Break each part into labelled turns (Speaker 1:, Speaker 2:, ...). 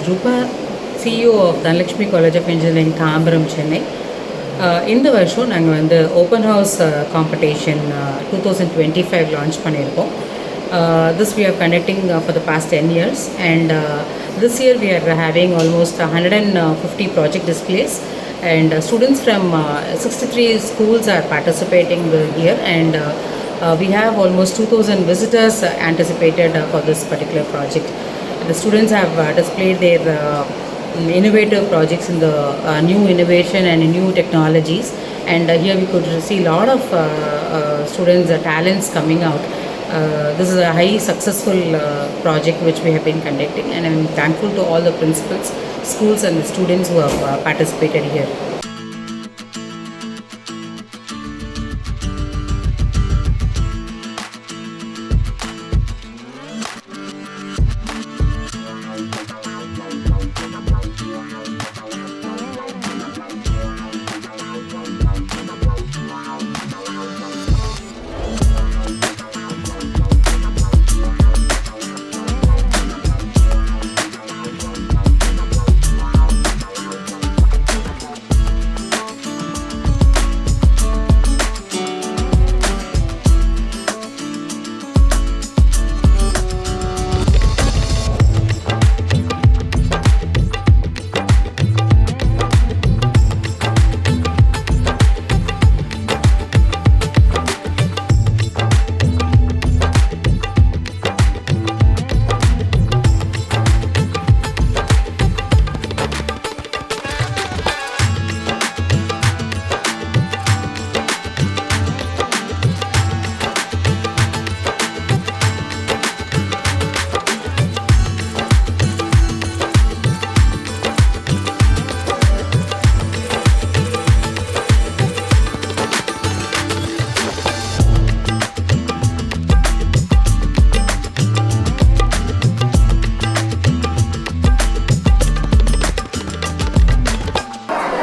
Speaker 1: Rupa, CEO of Dhanalakshmi College of Engineering, Tambaram, Chennai. இந்த வருஷம் நாங்கள் வந்து ஓப்பன் ஹவுஸ் காம்படிஷன் 2025 லான்ச் பண்ணியிருக்கோம். This we are conducting for the past 10 years, and this year we are having almost 150 project displays, and students from 63 schools are participating here, and we have almost 2000 visitors anticipated for this particular project. The students have displayed their innovative projects in the new innovation and new technologies, and here we could see a lot of students' talents coming out. This is a high successful project which we have been conducting, and I'm thankful to all the principals, schools and the students who have participated here.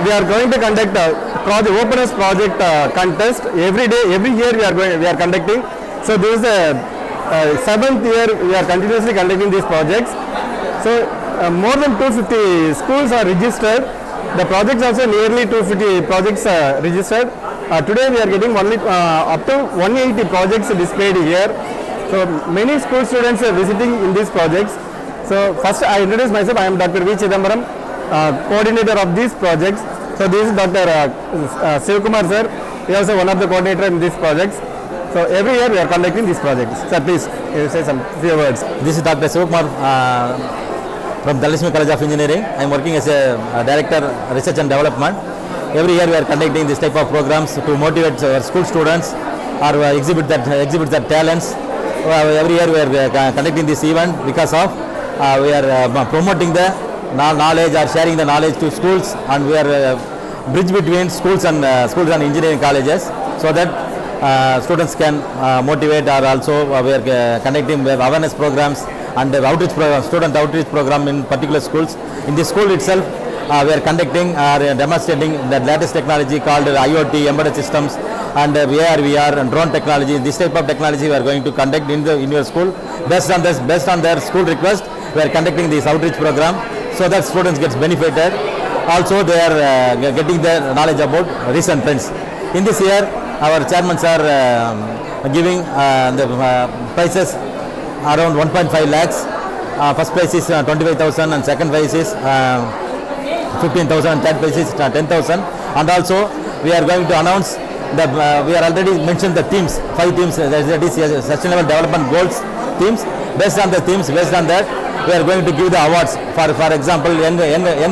Speaker 2: We are going to conduct a openness project contest every day. Every year we are conducting. So this is the 7th year we are continuously conducting these projects. So more than 250 schools are registered. The projects also nearly 250 projects registered. Today we are getting only up to 180 projects displayed here. So many school students are visiting in these projects. So first I introduce myself. I am Dr. V. Tambaram, coordinator of these projects. So this is Dr. Sivkumar sir. He is also one of the coordinator in these projects. So every year we are conducting these projects. Sir, please say some few words.
Speaker 3: This is Dr. Sivkumar from Dhanalakshmi College of Engineering. I am working as a director research and development. Every year we are conducting this type of programs to motivate our school students or exhibit their talents. Every year we are conducting this event because of we are promoting the knowledge or sharing the knowledge to schools, and we are bridge between schools and engineering colleges, so that students can motivate, or also we are conducting awareness programs and student outreach program in particular schools. In the school itself we are conducting or demonstrating the latest technology called IoT, embedded systems, and AR, VR and drone technology. This type of technology we are going to conduct in your school. Based on their school request, we are conducting this outreach program, so that students gets benefited. Also they are getting their knowledge about recent trends. In this year our chairmen are giving the prizes around 1.5 lakhs. First prize is 25,000 and second prize is 15,000 and third prize is 10,000. And also we are going to announce that we are already mentioned the themes, 5 themes, that is sustainable development goals themes. Based on that we are going to give the awards. For example, Young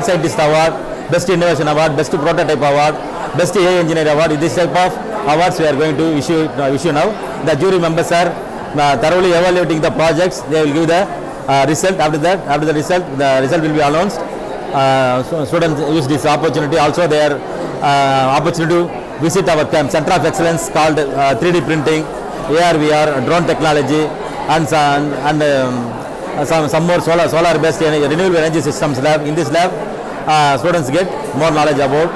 Speaker 3: Scientist Award, Best Innovation Award, Best Prototype Award, Best AI Engineer Award. This type of awards we are going to issue now. The jury members are thoroughly evaluating the projects. They will give the result. After the result will be announced. So students use this opportunity. Also, their opportunity to visit our Center of Excellence called 3D printing, AR, VR, drone technology, and some more solar-based renewable energy systems lab. In this lab, students get more knowledge about